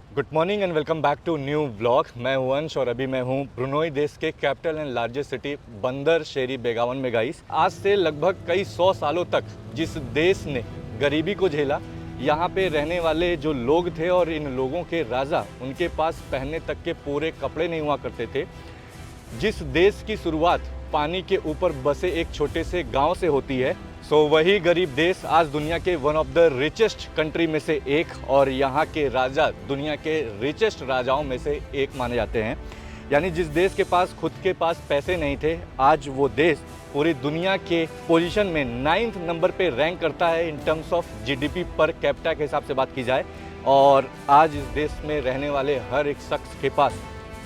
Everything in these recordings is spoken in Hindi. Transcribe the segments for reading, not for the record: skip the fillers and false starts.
Good morning and welcome back to new vlog. मैं हूं अंश और अभी मैं हूं ब्रुनोई देश के कैपिटल एंड लार्जेस्ट सिटी बंदर शेरी बेगावन में। गाइस, आज से लगभग कई 100 सालों तक जिस देश ने गरीबी को झेला, यहाँ पे रहने वाले जो लोग थे और इन लोगों के राजा, उनके पास पहनने तक के पूरे कपड़े नहीं हुआ करते थे। जिस देश की शुरुआत पानी के ऊपर बसे एक छोटे से गांव से होती है, वही गरीब देश आज दुनिया के one of the richest country में से एक और यहाँ के राजा दुनिया के रिचेस्ट राजाओं में से एक माने जाते हैं। यानी जिस देश के पास खुद के पास पैसे नहीं थे, आज वो देश पूरी दुनिया के पोजीशन में 9th नंबर पे रैंक करता है in terms of GDP per capita के हिसाब से बात की जाए। और आज इस देश में रहने वाले हर एक शख्स के पास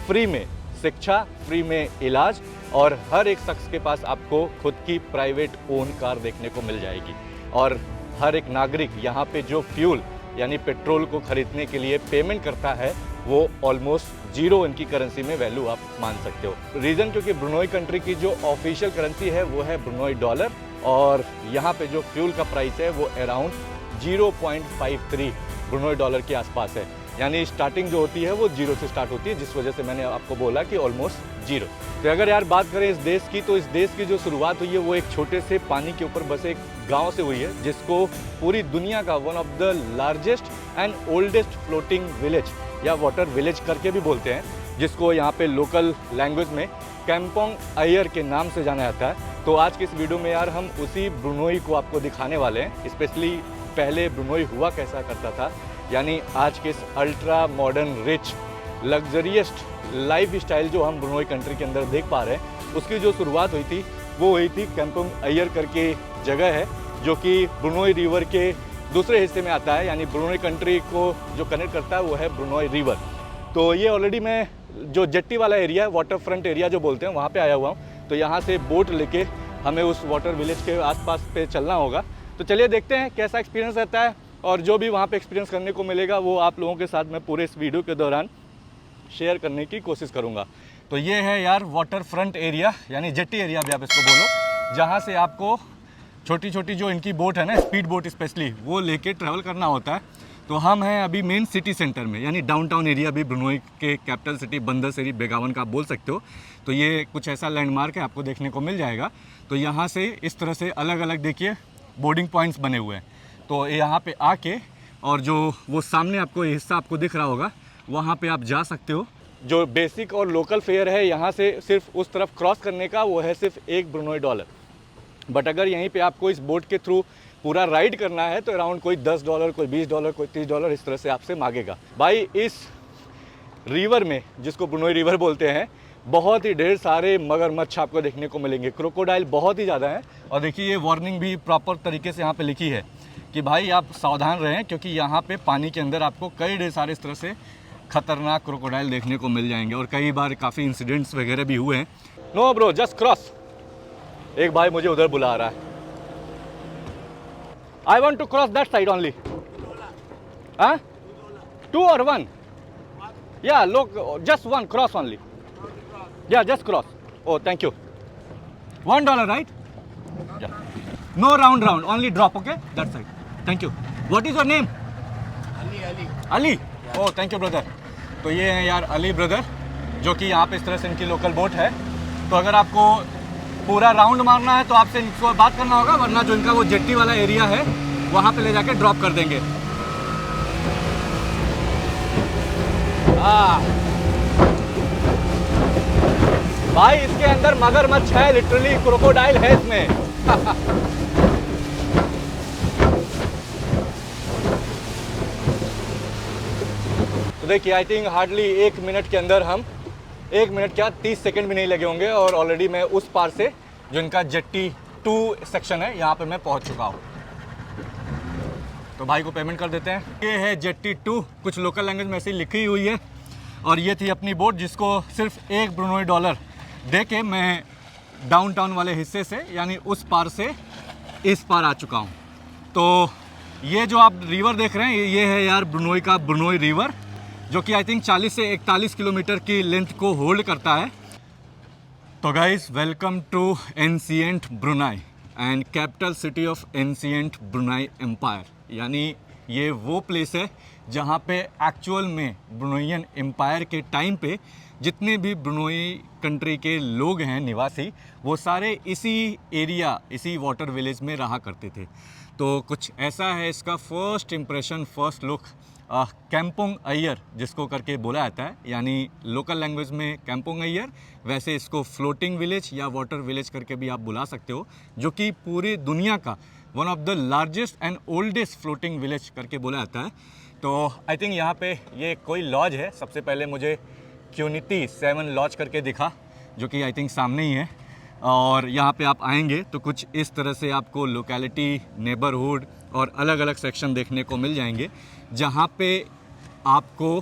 फ्री में शिक्षा, फ्री में इलाज और हर एक शख्स के पास आपको खुद की प्राइवेट ओन कार देखने को मिल जाएगी। और हर एक नागरिक यहाँ पे जो फ्यूल यानी पेट्रोल को खरीदने के लिए पेमेंट करता है, वो ऑलमोस्ट जीरो इनकी करेंसी में वैल्यू आप मान सकते हो। रीज़न क्योंकि ब्रुनोई कंट्री की जो ऑफिशियल करेंसी है वो है ब्रुनोई डॉलर, और यहाँ पे जो फ्यूल का प्राइस है वो अराउंड 0.53 ब्रुनोई डॉलर के आसपास है। यानी स्टार्टिंग जो होती है वो जीरो से स्टार्ट होती है, जिस वजह से मैंने आपको बोला कि ऑलमोस्ट जीरो। तो अगर यार बात करें इस देश की, तो इस देश की जो शुरुआत हुई है वो एक छोटे से पानी के ऊपर बसे एक गांव से हुई है, जिसको पूरी दुनिया का one of the largest and oldest floating village या वाटर विलेज करके भी बोलते हैं, जिसको यहाँ पे लोकल लैंग्वेज में कैंपोंग अय्यर के नाम से जाना जाता है। तो आज के इस वीडियो में यार हम उसी ब्रुनोई को आपको दिखाने वाले हैं, स्पेशली पहले ब्रुनोई हुआ कैसा करता था। यानी आज के इस ultra modern rich luxuriest life style जो हम ब्रुनोई कंट्री के अंदर देख पा रहे हैं, उसकी जो शुरुआत हुई थी वो हुई थी कैंपोंग अय्यर करके जगह है, जो कि ब्रुनोई रिवर के दूसरे हिस्से में आता है। यानी ब्रुनोई कंट्री को जो कनेक्ट करता है वो है ब्रुनोई रिवर। तो ये ऑलरेडी मैं जो जेट्टी वाला एरिया है, वाटर फ्रंट एरिया जो बोलते हैं, वहाँ पे आया हुआ हूँ। तो यहाँ से बोट लेके हमें उस वाटर विलेज के आसपास पे चलना होगा। तो चलिए देखते हैं कैसा एक्सपीरियंस रहता है, और जो भी वहाँ पे एक्सपीरियंस करने को मिलेगा वो आप लोगों के साथ मैं पूरे इस वीडियो के दौरान शेयर करने की कोशिश करूँगा। तो ये है यार वाटर फ्रंट एरिया, यानी जेट्टी एरिया भी आप इसको बोलो, जहाँ से आपको छोटी छोटी जो इनकी बोट है ना, स्पीड बोट स्पेशली, वो लेके ट्रैवल करना होता है। तो हम हैं अभी मेन सिटी सेंटर में, यानी डाउनटाउन एरिया भी ब्रुनोई के कैपिटल सिटी बंदर शेरी बेगावन का आप बोल सकते हो। तो ये कुछ ऐसा लैंडमार्क है, आपको देखने को मिल जाएगा। तो यहाँ से इस तरह से अलग अलग देखिए बोर्डिंग पॉइंट्स बने हुए हैं। तो यहाँ पे आके, और जो वो सामने आपको हिस्सा आपको दिख रहा होगा, वहाँ पे आप जा सकते हो। जो बेसिक और लोकल फेयर है यहाँ से सिर्फ उस तरफ क्रॉस करने का, वो है सिर्फ $1 ब्रुनोई। बट अगर यहीं पे आपको इस बोट के थ्रू पूरा राइड करना है तो अराउंड कोई $10, कोई $20, कोई $30 इस तरह से आपसे मांगेगा। भाई इस रिवर में, जिसको ब्रुनोई रिवर बोलते हैं, बहुत ही ढेर सारे मगरमच्छ आपको देखने को मिलेंगे। क्रोकोडाइल बहुत ही ज़्यादा हैं। और देखिए ये वार्निंग भी प्रॉपर तरीके से यहाँ पे लिखी है कि भाई आप सावधान रहें, क्योंकि यहाँ पे पानी के अंदर आपको कई ढेर सारे इस तरह से खतरनाक क्रोकोडाइल देखने को मिल जाएंगे। और कई बार काफ़ी इंसिडेंट्स वगैरह भी हुए हैं। No bro, just cross. एक भाई मुझे उधर बुला रहा है। I want to cross that side only. हाँ, 2 or 1? Yeah, look, just 1 cross only. Yeah, just cross. Oh, thank you. $1, right? Yeah. No round, only drop, okay? That side. Thank you. What is your name? Ali. Ali? Oh, thank you, brother. तो ये हैं यार अली ब्रदर, जो कि यहाँ पे इस तरह से इनकी लोकल बोट है। तो अगर आपको पूरा राउंड मारना है तो आपसे इनको बात करना होगा, वरना जो इनका वो जेट्टी वाला एरिया है वहाँ पे ले जाके ड्रॉप कर देंगे। भाई इसके अंदर मगरमच्छ है, लिटरली क्रोकोडाइल है इसमें। तो देखिए आई थिंक हार्डली 1 मिनट के अंदर हम 1 मिनट क्या 30 सेकंड भी नहीं लगे होंगे, और ऑलरेडी मैं उस पार से जो इनका जेट्टी 2 सेक्शन है यहाँ पे मैं पहुँच चुका हूँ। तो भाई को पेमेंट कर देते हैं। ये है जेट्टी 2, कुछ लोकल लैंग्वेज में ऐसी लिखी हुई है। और ये थी अपनी बोट, जिसको सिर्फ $1 ब्रुनोई दे के मैं डाउनटाउन वाले हिस्से से, यानी उस पार से इस पार आ चुका हूँ। तो ये जो आप रिवर देख रहे हैं, ये है यार ब्रुनोई का ब्रुनोई रिवर, जो कि आई थिंक 40 से 41 किलोमीटर की लेंथ को होल्ड करता है। तो guys, welcome to ancient Brunei and capital city of ancient Brunei empire. यानी ये वो प्लेस है जहाँ पे एक्चुअल में ब्रुनोइयन एम्पायर के टाइम पे जितने भी ब्रुनोई कंट्री के लोग हैं निवासी, वो सारे इसी एरिया, इसी वाटर विलेज में रहा करते थे। तो कुछ ऐसा है इसका first impression, first look. Kampong Ayer जिसको करके बोला जाता है, यानी लोकल लैंग्वेज में कैंपोंग अय्यर, वैसे इसको फ्लोटिंग विलेज या वाटर विलेज करके भी आप बुला सकते हो, जो कि पूरी दुनिया का one of the largest and oldest floating village करके बोला जाता है। तो आई थिंक यहाँ पे ये कोई लॉज है। सबसे पहले मुझे क्यूनिटी 7 लॉज करके दिखा, जो कि आई थिंक सामने ही है। और यहाँ पे आप आएंगे तो कुछ इस तरह से आपको लोकेलिटी, नेबरहुड और अलग अलग सेक्शन देखने को मिल जाएंगे, जहाँ पे आपको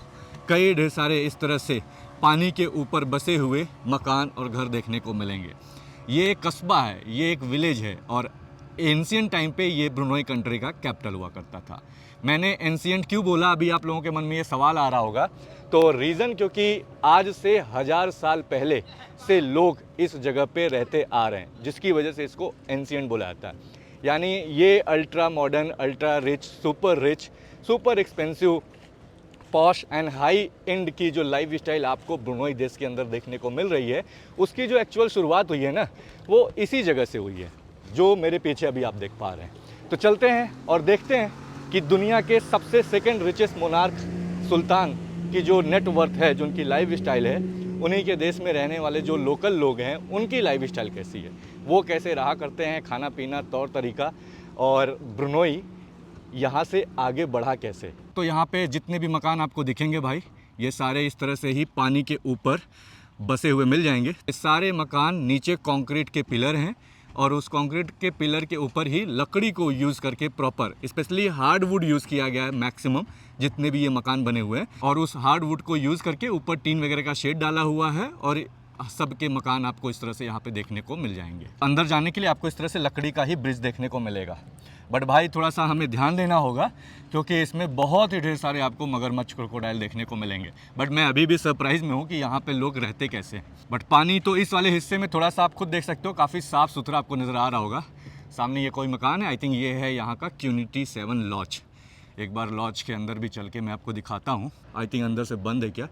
कई ढेर सारे इस तरह से पानी के ऊपर बसे हुए मकान और घर देखने को मिलेंगे। ये एक कस्बा है, ये एक विलेज है, और एंशिएंट टाइम पे ये ब्रुनोई कंट्री का कैपिटल हुआ करता था। मैंने एंशिएंट क्यों बोला, अभी आप लोगों के मन में ये सवाल आ रहा होगा। तो रीज़न क्योंकि आज से 1000 साल पहले से लोग इस जगह पे रहते आ रहे हैं, जिसकी वजह से इसको एंशिएंट बोला जाता है। यानी ये ultra modern, ultra rich, super expensive, posh and high and की जो लाइफ स्टाइल आपको ब्रुनोई देश के अंदर देखने को मिल रही है, उसकी जो एक्चुअल शुरुआत हुई है ना, वो इसी जगह से हुई है, जो मेरे पीछे अभी आप देख पा रहे हैं। तो चलते हैं और देखते हैं कि दुनिया के सबसे सेकंड रिचेस्ट मोनार्क सुल्तान की जो नेट वर्थ है, जो उनकी लाइफ स्टाइल है, उन्हीं के देश में रहने वाले जो लोकल लोग हैं उनकी लाइफ स्टाइल कैसी है, वो कैसे रहा करते हैं, खाना पीना, तौर तरीका, और ब्रुनोई यहाँ से आगे बढ़ा कैसे। तो यहाँ पे जितने भी मकान आपको दिखेंगे भाई, ये सारे इस तरह से ही पानी के ऊपर बसे हुए मिल जाएंगे। ये सारे मकान नीचे कंक्रीट के पिलर हैं, और उस कंक्रीट के पिलर के ऊपर ही लकड़ी को यूज़ करके प्रॉपर, स्पेशली हार्डवुड यूज़ किया गया है मैक्सिमम जितने भी ये मकान बने हुए हैं। और उस हार्डवुड को यूज़ करके ऊपर टीन वगैरह का शेड डाला हुआ है, और सबके मकान आपको इस तरह से यहाँ पे देखने को मिल जाएंगे। अंदर जाने के लिए आपको इस तरह से लकड़ी का ही ब्रिज देखने को मिलेगा। बट भाई थोड़ा सा हमें ध्यान देना होगा, क्योंकि इसमें बहुत ही ढेर सारे आपको मगरमच्छ, क्रोकोडाइल देखने को मिलेंगे। बट मैं अभी भी सरप्राइज में हूँ कि यहाँ पे लोग रहते कैसे हैं। बट पानी तो इस वाले हिस्से में थोड़ा सा आप खुद देख सकते हो, काफ़ी साफ़ सुथरा आपको नज़र आ रहा होगा। सामने ये कोई मकान है, आई थिंक ये है यहाँ का क्यूनिटी 7 लॉज। एक बार लॉज के अंदर भी चल के मैं आपको दिखाता हूँ। आई थिंक अंदर से बंद है क्या,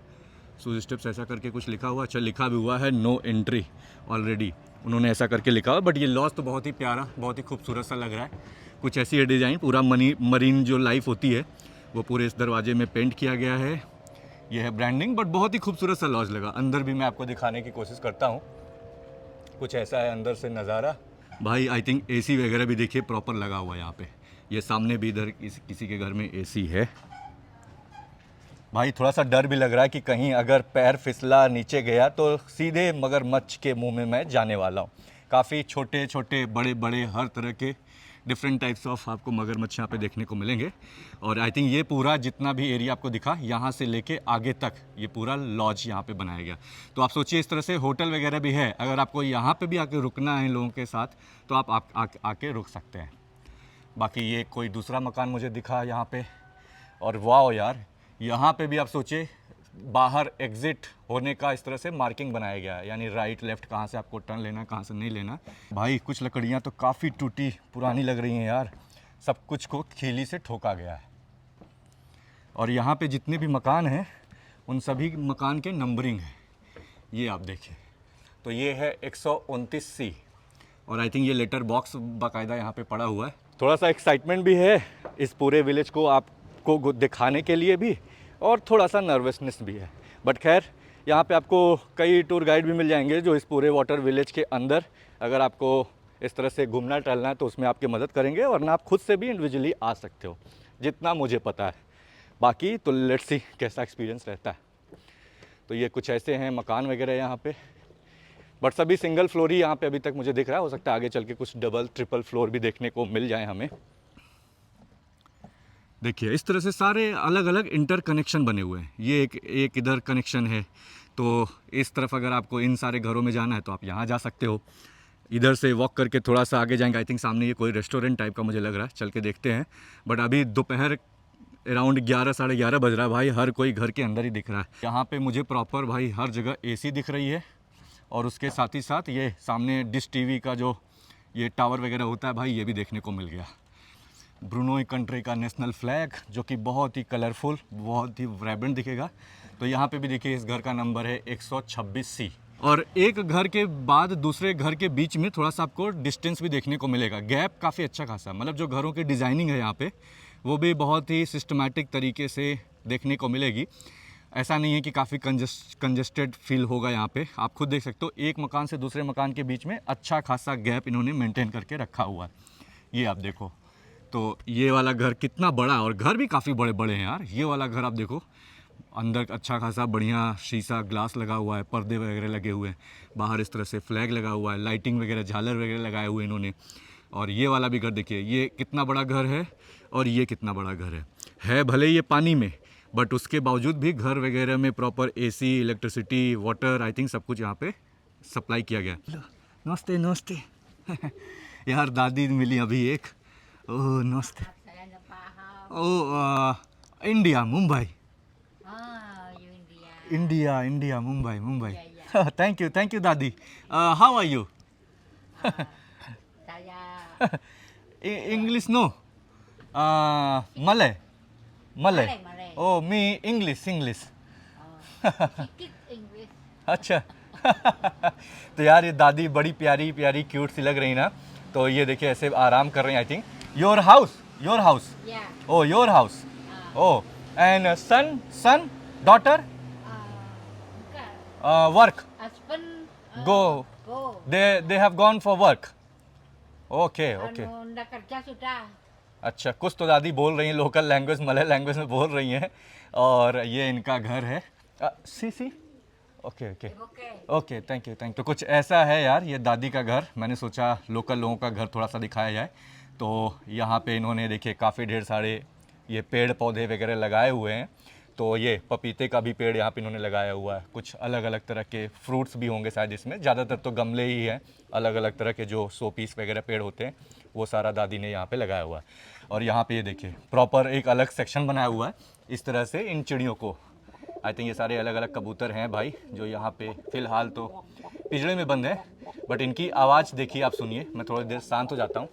शूज स्टेप्स ऐसा करके कुछ लिखा हुआ, अच्छा लिखा भी हुआ है नो एंट्री, ऑलरेडी उन्होंने ऐसा करके लिखा हुआ। बट ये लॉज तो बहुत ही प्यारा, बहुत ही खूबसूरत सा लग रहा है। कुछ ऐसी है डिज़ाइन, पूरा मरीन जो लाइफ होती है वो पूरे इस दरवाजे में पेंट किया गया है। ये है ब्रांडिंग, बट बहुत ही खूबसूरत सा लॉज लगा। अंदर भी मैं आपको दिखाने की कोशिश करता हूँ। कुछ ऐसा है अंदर से नज़ारा भाई। आई थिंक एसी वगैरह भी देखिए प्रॉपर लगा हुआ है यहाँ पे। ये सामने भी इधर किसी के घर में एसी है। भाई थोड़ा सा डर भी लग रहा है कि कहीं अगर पैर फिसला, नीचे गया तो सीधे मगरमच्छ के मुंह में मैं जाने वाला हूँ। काफ़ी छोटे छोटे, बड़े बड़े, हर तरह के डिफरेंट टाइप्स ऑफ आपको मगरमच्छ यहाँ पे देखने को मिलेंगे। और आई थिंक ये पूरा जितना भी एरिया आपको दिखा, यहाँ से लेके आगे तक ये पूरा लॉज यहाँ पे बनाया गया। तो आप सोचिए इस तरह से होटल वगैरह भी है। अगर आपको यहाँ पे भी आके रुकना है लोगों के साथ, तो आप आके रुक सकते हैं। बाकी ये कोई दूसरा मकान मुझे दिखा यहाँ पे, और वाह यार, यहाँ पे भी आप सोचिए बाहर एग्ज़िट होने का इस तरह से मार्किंग बनाया गया है, यानी राइट लेफ़्ट कहाँ से आपको टर्न लेना, कहाँ से नहीं लेना। भाई कुछ लकड़ियाँ तो काफ़ी टूटी पुरानी लग रही हैं यार, सब कुछ को खीली से ठोका गया है। और यहाँ पे जितने भी मकान हैं उन सभी मकान के नंबरिंग है, ये आप देखिए। तो ये है 129C, और आई थिंक ये लेटर बॉक्स बाकायदा यहाँ पे पड़ा हुआ है। थोड़ा सा एक्साइटमेंट भी है इस पूरे विलेज को आपको दिखाने के लिए भी, और थोड़ा सा नर्वसनेस भी है। बट खैर यहाँ पे आपको कई टूर गाइड भी मिल जाएंगे जो इस पूरे वाटर विलेज के अंदर, अगर आपको इस तरह से घूमना टहलना है तो उसमें आपकी मदद करेंगे, वरना आप खुद से भी इंडिविजुअली आ सकते हो, जितना मुझे पता है। बाकी तो लेट्स सी कैसा एक्सपीरियंस रहता है। तो ये कुछ ऐसे हैं मकान वगैरह यहाँ पे, बट सभी सिंगल फ्लोर ही यहाँ पे अभी तक मुझे दिख रहा है। हो सकता है आगे चल के कुछ डबल ट्रिपल फ्लोर भी देखने को मिल जाए हमें। देखिए इस तरह से सारे अलग अलग इंटर कनेक्शन बने हुए हैं। ये एक इधर कनेक्शन है, तो इस तरफ अगर आपको इन सारे घरों में जाना है तो आप यहाँ जा सकते हो। इधर से वॉक करके थोड़ा सा आगे जाएंगे, आई थिंक सामने ये कोई रेस्टोरेंट टाइप का मुझे लग रहा है, चल के देखते हैं। बट अभी दोपहर अराउंड 11 साढ़े 11 बज रहा है भाई, हर कोई घर के अंदर ही दिख रहा है। यहाँ पे मुझे प्रॉपर भाई हर जगह एसी दिख रही है, और उसके साथ ही साथ ये सामने डिश टीवी का जो ये टावर वगैरह होता है भाई, ये भी देखने को मिल गया। ब्रुनोई कंट्री का नेशनल फ्लैग, जो कि बहुत ही कलरफुल, बहुत ही वाइब्रेंट दिखेगा। तो यहाँ पे भी देखिए इस घर का नंबर है 126C। और एक घर के बाद दूसरे घर के बीच में थोड़ा सा आपको डिस्टेंस भी देखने को मिलेगा, गैप काफ़ी अच्छा खासा, मतलब जो घरों की डिज़ाइनिंग है यहाँ पे वो भी बहुत ही सिस्टमैटिक तरीके से देखने को मिलेगी। ऐसा नहीं है कि काफ़ी कंजेस्टेड फील होगा यहाँ पे। आप खुद देख सकते हो एक मकान से दूसरे मकान के बीच में अच्छा खासा गैप इन्होंने मेंटेन करके रखा हुआ है। ये आप देखो, तो ये वाला घर कितना बड़ा, और घर भी काफ़ी बड़े बड़े हैं यार। ये वाला घर आप देखो, अंदर अच्छा खासा बढ़िया शीशा ग्लास लगा हुआ है, पर्दे वगैरह लगे हुए हैं, बाहर इस तरह से फ्लैग लगा हुआ है, लाइटिंग वगैरह झालर वगैरह लगाए हुए इन्होंने। और ये वाला भी घर देखिए, ये कितना बड़ा घर है और ये कितना बड़ा घर है भले ये पानी में, बट उसके बावजूद भी घर वगैरह में proper AC, electricity, water, I think सब कुछ यहाँ पे सप्लाई किया गया। नमस्ते नमस्ते यार दादी मिली अभी एक। ओह नमस्ते। Oh India Mumbai. India India Mumbai Mumbai. Thank you दादी। How are you? English no, Malay Malay. Oh me English English. अच्छा तो यार ये दादी बड़ी प्यारी प्यारी क्यूट सी लग रही ना। तो ये देखिए ऐसे आराम कर रही हैं। I think your house oh your house oh and son daughter work go they have gone for work. Okay okay अच्छा, कुछ तो दादी बोल रही हैं लोकल लैंग्वेज, मलय लैंग्वेज में बोल रही हैं। और ये इनका घर है। See okay okay okay thank you. तो कुछ ऐसा है यार ये दादी का घर। मैंने सोचा लोकल लोगों का घर थोड़ा सा दिखाया जाए। तो यहाँ पे इन्होंने देखिए काफ़ी ढेर सारे ये पेड़ पौधे वगैरह लगाए हुए हैं। तो ये पपीते का भी पेड़ यहाँ पे इन्होंने लगाया हुआ है, कुछ अलग अलग तरह के फ्रूट्स भी होंगे शायद इसमें, ज़्यादातर तो गमले ही हैं। अलग अलग तरह के जो शो पीस वगैरह पेड़ होते हैं वो सारा दादी ने यहाँ पे लगाया हुआ है। और यहाँ पे ये देखिए प्रॉपर एक अलग सेक्शन बनाया हुआ है इस तरह से इन चिड़ियों को। आई थिंक ये सारे अलग अलग कबूतर हैं भाई, जो यहाँ पे फ़िलहाल तो पिंजड़े में बंद है, बट इनकी आवाज़ देखिए आप सुनिए। मैं थोड़ी देर शांत हो जाता हूँ।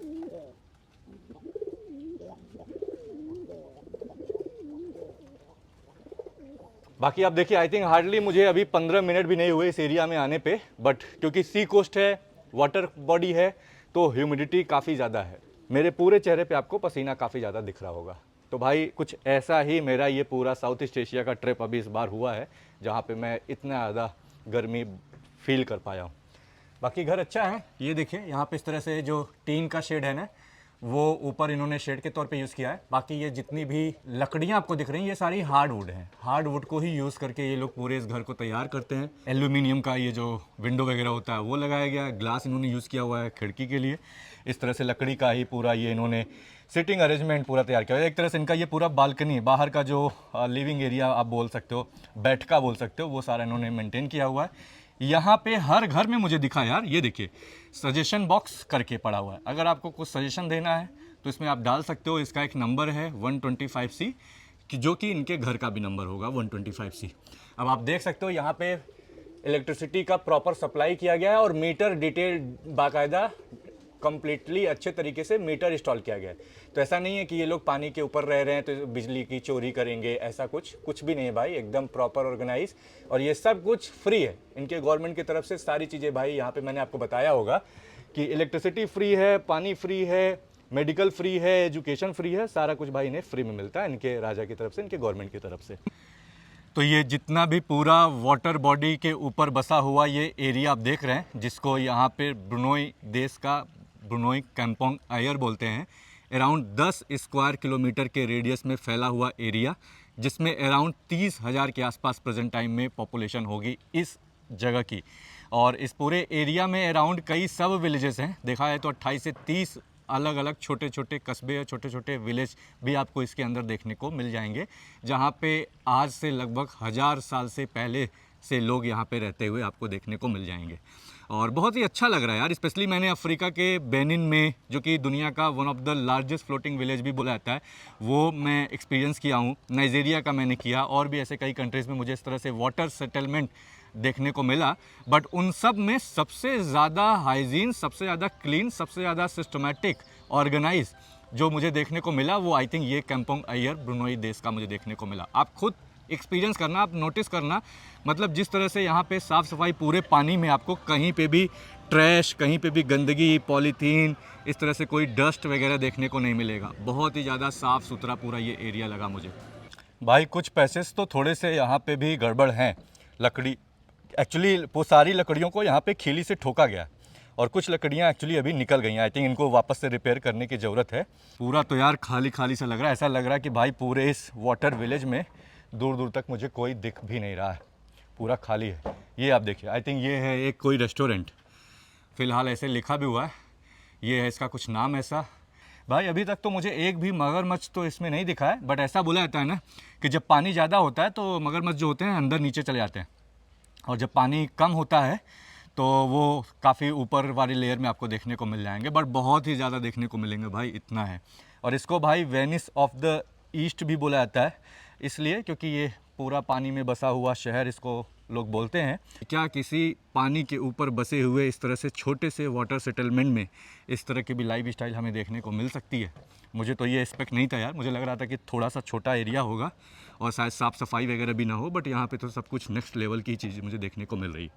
बाकी आप देखिए आई थिंक हार्डली मुझे अभी 15 मिनट भी नहीं हुए इस एरिया में आने पे, बट क्योंकि सी कोस्ट है, वाटर बॉडी है, तो ह्यूमिडिटी काफ़ी ज़्यादा है। मेरे पूरे चेहरे पे आपको पसीना काफ़ी ज़्यादा दिख रहा होगा। तो भाई कुछ ऐसा ही मेरा ये पूरा साउथ ईस्ट एशिया का ट्रिप अभी इस बार हुआ है, जहाँ पे मैं इतना ज़्यादा गर्मी फील कर पाया हूँ। बाकी घर अच्छा है। ये देखिए यहाँ पे इस तरह से जो टीन का शेड है ना, वो ऊपर इन्होंने शेड के तौर पे यूज़ किया है। बाकी ये जितनी भी लकड़ियाँ आपको दिख रही हैं ये सारी हार्डवुड हैं। हार्डवुड को ही यूज़ करके ये लोग पूरे इस घर को तैयार करते हैं। एल्यूमिनियम का ये जो विंडो वगैरह होता है वो लगाया गया है। ग्लास इन्होंने यूज़ किया हुआ है खिड़की के लिए। इस तरह से लकड़ी का ही पूरा ये इन्होंने सिटिंग अरेंजमेंट पूरा तैयार किया हुआ है। एक तरह से इनका ये पूरा बालकनी, बाहर का जो लिविंग एरिया आप बोल सकते हो, बैठका बोल सकते हो, वो सारा इन्होंने मेंटेन किया हुआ है। यहाँ पे हर घर में मुझे दिखा यार, ये देखिए सजेशन बॉक्स करके पड़ा हुआ है। अगर आपको कुछ सजेशन देना है तो इसमें आप डाल सकते हो। इसका एक नंबर है 125C, कि जो कि इनके घर का भी नंबर होगा 125C। अब आप देख सकते हो यहाँ पे इलेक्ट्रिसिटी का प्रॉपर सप्लाई किया गया है और मीटर डिटेल बाकायदा कम्प्लीटली अच्छे तरीके से मीटर इंस्टॉल किया गया है। तो ऐसा नहीं है कि ये लोग पानी के ऊपर रह रहे हैं तो बिजली की चोरी करेंगे, ऐसा कुछ भी नहीं है भाई। एकदम प्रॉपर ऑर्गेनाइज, और ये सब कुछ फ्री है इनके गवर्नमेंट की तरफ से। सारी चीज़ें भाई यहाँ पे मैंने आपको बताया होगा कि इलेक्ट्रिसिटी फ्री है, पानी फ्री है, मेडिकल फ्री है, एजुकेशन फ्री है, सारा कुछ भाई इन्हें फ्री में मिलता है इनके राजा की तरफ से, इनके गवर्नमेंट की तरफ से। तो ये जितना भी पूरा वाटर बॉडी के ऊपर बसा हुआ ये एरिया आप देख रहे हैं, जिसको यहाँ पे ब्रुनोई देश का ब्रुनोई कैम्पोंग आयर बोलते हैं, अराउंड 10 स्क्वायर किलोमीटर के रेडियस में फैला हुआ एरिया, जिसमें अराउंड 30,000 के आसपास प्रेजेंट टाइम में पॉपुलेशन होगी इस जगह की। और इस पूरे एरिया में अराउंड कई सब विलेजेस हैं। देखा है तो 28 से 30 अलग अलग छोटे छोटे कस्बे और छोटे छोटे विलेज भी आपको इसके अंदर देखने को मिल जाएंगे, जहाँ पे आज से लगभग 1000 साल से पहले से लोग यहाँ पे रहते हुए आपको देखने को मिल जाएंगे। और बहुत ही अच्छा लग रहा है यार। स्पेशली मैंने अफ्रीका के बेनिन में, जो कि दुनिया का one of the largest floating village भी बोला जाता है, वो मैं एक्सपीरियंस किया हूँ। नाइजीरिया का मैंने किया, और भी ऐसे कई कंट्रीज़ में मुझे इस तरह से वाटर सेटलमेंट देखने को मिला। बट उन सब में सबसे ज़्यादा हाइजीन, सबसे ज़्यादा क्लीन, सबसे ज़्यादा सिस्टमेटिक, ऑर्गेनाइज जो मुझे देखने को मिला वो आई थिंक ये कैंपोंग अय्यर ब्रुनोई देश का मुझे देखने को मिला। आप खुद एक्सपीरियंस करना, आप नोटिस करना, मतलब जिस तरह से यहाँ पे साफ़ सफाई पूरे पानी में, आपको कहीं पे भी ट्रैश, कहीं पे भी गंदगी, पॉलीथीन, इस तरह से कोई डस्ट वगैरह देखने को नहीं मिलेगा। बहुत ही ज़्यादा साफ़ सुथरा पूरा ये एरिया लगा मुझे। भाई कुछ पैसेज तो थोड़े से यहाँ पे भी गड़बड़ हैं। लकड़ी एक्चुअली वो सारी लकड़ियों को यहाँ पे खीली से ठोका गया और कुछ लकड़ियाँ एक्चुअली अभी निकल गई हैं। आई थिंक इनको वापस से रिपेयर करने की ज़रूरत है। पूरा तो यार खाली खाली सा लग रहा है, ऐसा लग रहा है कि भाई पूरे इस वाटर विलेज में दूर दूर तक मुझे कोई दिख भी नहीं रहा है, पूरा खाली है। ये आप देखिए, आई थिंक ये है एक कोई रेस्टोरेंट, फ़िलहाल ऐसे लिखा भी हुआ है, ये है इसका कुछ नाम ऐसा। भाई अभी तक तो मुझे एक भी मगरमच्छ तो इसमें नहीं दिखा है, बट ऐसा बोला जाता है ना कि जब पानी ज़्यादा होता है तो मगरमच्छ जो होते हैं अंदर नीचे चले जाते हैं, और जब पानी कम होता है तो वो काफ़ी ऊपर वाली लेयर में आपको देखने को मिल जाएंगे, बट बहुत ही ज़्यादा देखने को मिलेंगे भाई, इतना है। और इसको भाई वेनिस ऑफ द ईस्ट भी बोला जाता है, इसलिए क्योंकि ये पूरा पानी में बसा हुआ शहर इसको लोग बोलते हैं। क्या किसी पानी के ऊपर बसे हुए इस तरह से छोटे से वाटर सेटलमेंट में इस तरह की भी लाइफ स्टाइल हमें देखने को मिल सकती है? मुझे तो ये एक्सपेक्ट नहीं था यार, मुझे लग रहा था कि थोड़ा सा छोटा एरिया होगा और शायद साफ़ सफाई वगैरह भी ना हो, बट यहाँ पे तो सब कुछ नेक्स्ट लेवल की चीज़ मुझे देखने को मिल रही।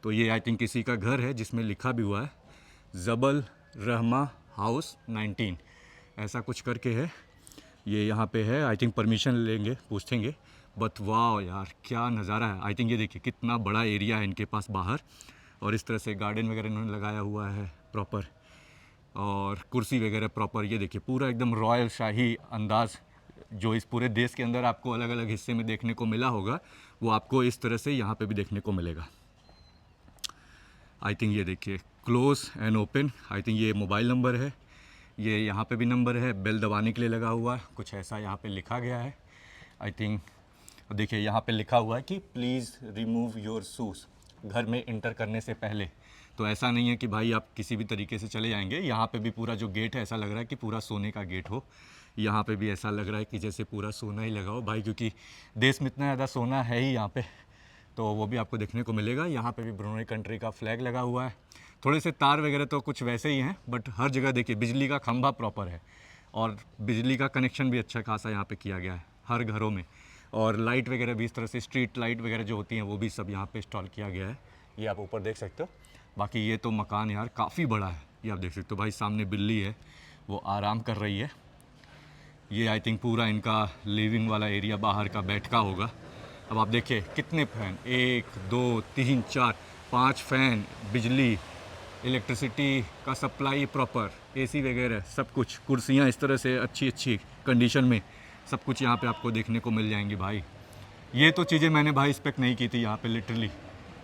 तो ये आई थिंक किसी का घर है जिसमें लिखा भी हुआ है जबल रहमा हाउस 19, ऐसा कुछ करके है। ये यहाँ पे है, आई थिंक परमिशन लेंगे, पूछेंगे, बट वाह यार क्या नज़ारा है। आई थिंक ये देखिए कितना बड़ा एरिया है इनके पास बाहर, और इस तरह से गार्डन वगैरह इन्होंने लगाया हुआ है प्रॉपर, और कुर्सी वगैरह प्रॉपर। ये देखिए पूरा एकदम रॉयल शाही अंदाज़ जो इस पूरे देश के अंदर आपको अलग अलग हिस्से में देखने को मिला होगा, वो आपको इस तरह से यहाँ पे भी देखने को मिलेगा। आई थिंक ये देखिए close and open, I think ये मोबाइल नंबर है, ये यहाँ पे भी नंबर है, बेल दबाने के लिए लगा हुआ है, कुछ ऐसा यहाँ पे लिखा गया है। आई थिंक देखिए यहाँ पे लिखा हुआ है कि प्लीज़ रिमूव योर शूज़ घर में इंटर करने से पहले। तो ऐसा नहीं है कि भाई आप किसी भी तरीके से चले जाएंगे। यहाँ पे भी पूरा जो गेट है ऐसा लग रहा है कि पूरा सोने का गेट हो। यहाँ पे भी ऐसा लग रहा है कि जैसे पूरा सोना ही लगा हो भाई, क्योंकि देश में इतना ज़्यादा सोना है ही यहाँ पे, तो वो भी आपको देखने को मिलेगा। यहाँ पे भी ब्रुनई कंट्री का फ्लैग लगा हुआ है। थोड़े से तार वगैरह तो कुछ वैसे ही हैं, बट हर जगह देखिए बिजली का खंभा प्रॉपर है, और बिजली का कनेक्शन भी अच्छा खासा यहाँ पे किया गया है हर घरों में, और लाइट वगैरह भी इस तरह से स्ट्रीट लाइट वगैरह जो होती हैं वो भी सब यहाँ पे इंस्टॉल किया गया है। ये आप ऊपर देख सकते हो। बाकी ये तो मकान यार काफ़ी बड़ा है, ये आप देख सकते हो। भाई सामने बिल्ली है, वो आराम कर रही है। ये आई थिंक पूरा इनका लिविंग वाला एरिया बाहर का बैठका होगा। अब आप देखिए कितने फ़ैन, 1 2 3 4 5 फ़ैन, बिजली, इलेक्ट्रिसिटी का सप्लाई प्रॉपर, एसी वगैरह सब कुछ, कुर्सियाँ इस तरह से अच्छी अच्छी कंडीशन में सब कुछ यहाँ पे आपको देखने को मिल जाएंगी भाई। ये तो चीज़ें मैंने भाई एक्सपेक्ट नहीं की थी यहाँ पे लिटरली,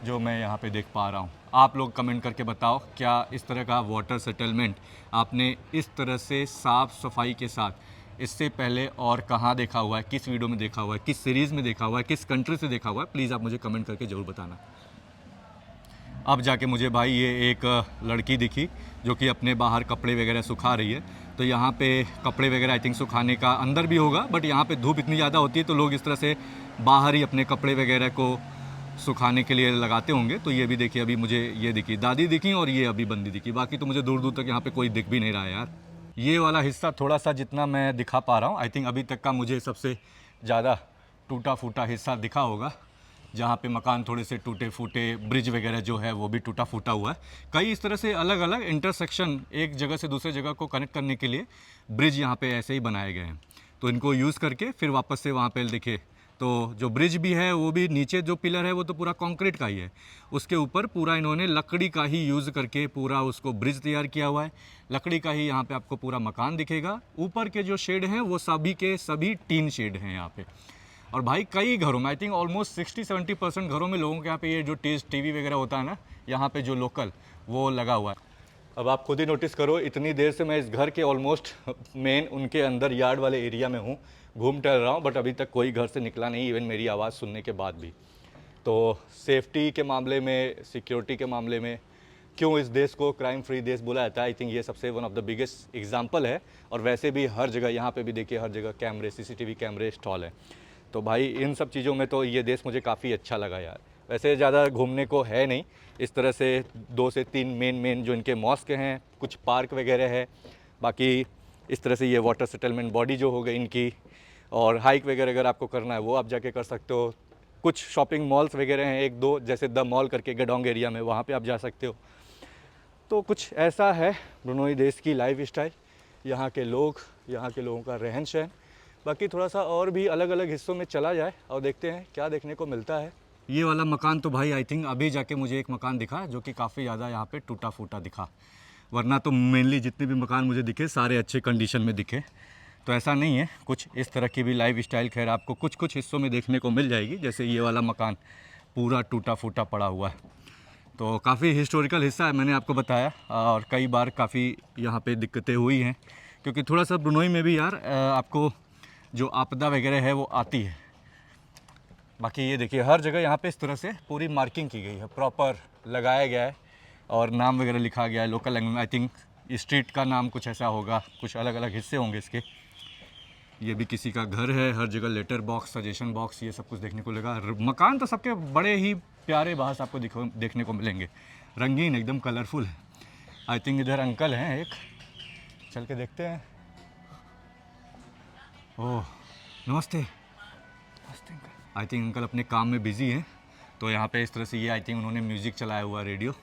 जो मैं यहाँ पे देख पा रहा हूँ। आप लोग कमेंट करके बताओ, क्या इस तरह का वाटर सेटलमेंट आपने इस तरह से साफ़ सफाई के साथ इससे पहले और कहाँ देखा हुआ है, किस वीडियो में देखा हुआ है, किस सीरीज़ में देखा हुआ है, किस कंट्री से देखा हुआ है? प्लीज़ आप मुझे कमेंट करके ज़रूर बताना। अब जाके मुझे भाई ये एक लड़की दिखी जो कि अपने बाहर कपड़े वगैरह सुखा रही है। तो यहाँ पे कपड़े वगैरह आई थिंक सुखाने का अंदर भी होगा, बट यहाँ पे धूप इतनी ज़्यादा होती है तो लोग इस तरह से बाहर ही अपने कपड़े वगैरह को सुखाने के लिए लगाते होंगे। तो ये भी देखिए, अभी मुझे ये दिखी, दादी दिखी, और ये अभी बंदी दिखी। बाकी तो मुझे दूर दूर तक यहाँ पे कोई दिख भी नहीं रहा है यार। ये वाला हिस्सा थोड़ा सा जितना मैं दिखा पा रहा हूँ, आई थिंक अभी तक का मुझे सबसे ज़्यादा टूटा फूटा हिस्सा दिखा होगा, जहाँ पे मकान थोड़े से टूटे फूटे, ब्रिज वगैरह जो है वो भी टूटा फूटा हुआ है। कई इस तरह से अलग अलग इंटरसेक्शन, एक जगह से दूसरे जगह को कनेक्ट करने के लिए ब्रिज यहाँ पे ऐसे ही बनाए गए हैं। तो इनको यूज़ करके फिर वापस से वहाँ पे देखिए, तो जो ब्रिज भी है वो भी नीचे जो पिलर है वो तो पूरा कंक्रीट का ही है, उसके ऊपर पूरा इन्होंने लकड़ी का ही यूज़ करके पूरा उसको ब्रिज तैयार किया हुआ है। लकड़ी का ही यहाँ पे आपको पूरा मकान दिखेगा। ऊपर के जो शेड हैं वो सभी के सभी टीन शेड हैं यहाँ पे। और भाई कई घरों में, आई थिंक ऑलमोस्ट 60-70% घरों में लोगों के यहाँ पे ये जो टीवी वगैरह होता है ना यहाँ पे जो लोकल, वो लगा हुआ है। अब आप खुद ही नोटिस करो, इतनी देर से मैं इस घर के ऑलमोस्ट मेन उनके अंदर यार्ड वाले एरिया में हूँ, घूम टहल रहा हूँ, बट अभी तक कोई घर से निकला नहीं, इवन मेरी आवाज़ सुनने के बाद भी। तो सेफ्टी के मामले में, सिक्योरिटी के मामले में क्यों इस देश को क्राइम फ्री देश बोला जाता है, आई थिंक ये सबसे one of the biggest example है। और वैसे भी हर जगह, यहाँ पे भी देखिए हर जगह कैमरे, CCTV कैमरे इंस्टॉल है। तो भाई इन सब चीज़ों में तो ये देश मुझे काफ़ी अच्छा लगा यार। वैसे ज़्यादा घूमने को है नहीं, इस तरह से 2 से 3 मेन जो इनके मॉस्क हैं, कुछ पार्क वगैरह है, बाकी इस तरह से ये वाटर सेटलमेंट बॉडी जो हो गई इनकी, और हाइक वगैरह अगर आपको करना है वो आप जाके कर सकते हो। कुछ शॉपिंग मॉल्स वगैरह हैं एक दो, जैसे द मॉल करके गेडोंग एरिया में, वहाँ पे आप जा सकते हो। तो कुछ ऐसा है ब्रुनोई देश की लाइफ स्टाइल, यहाँ के लोग, यहाँ के लोगों का रहन सहन। बाकी थोड़ा सा और भी अलग अलग हिस्सों में चला जाए और देखते हैं क्या देखने को मिलता है। ये वाला मकान तो भाई आई थिंक अभी जाके मुझे एक मकान दिखा जो कि काफ़ी ज़्यादा यहाँ पे टूटा फूटा दिखा, वरना तो मेनली जितने भी मकान मुझे दिखे सारे अच्छे कंडीशन में दिखे। तो ऐसा नहीं है, कुछ इस तरह की भी लाइफ स्टाइल खैर आपको कुछ कुछ हिस्सों में देखने को मिल जाएगी। जैसे ये वाला मकान पूरा टूटा फूटा पड़ा हुआ है, तो काफ़ी हिस्टोरिकल हिस्सा है, मैंने आपको बताया। और कई बार काफ़ी यहाँ पे दिक्कतें हुई हैं, क्योंकि थोड़ा सा ब्रुनोई में भी यार आपको जो आपदा वगैरह है वो आती है। बाकी ये देखिए हर जगह यहाँ पे इस तरह से पूरी मार्किंग की गई है, प्रॉपर लगाया गया है और नाम वगैरह लिखा गया है लोकल लैंग्वेज में। आई थिंक स्ट्रीट का नाम कुछ ऐसा होगा, कुछ अलग अलग हिस्से होंगे इसके। ये भी किसी का घर है, हर जगह लेटर बॉक्स, सजेशन बॉक्स, ये सब कुछ देखने को लगा। मकान तो सबके बड़े ही प्यारे बाहर से आपको देखने को मिलेंगे, रंगीन एकदम कलरफुल है। आई थिंक इधर अंकल हैं एक, चल के देखते हैं। ओह नमस्ते। नमस्ते अंकल। आई थिंक अंकल अपने काम में बिज़ी हैं, तो यहाँ पे इस तरह से ये आई थिंक उन्होंने म्यूज़िक चलाया हुआ रेडियो,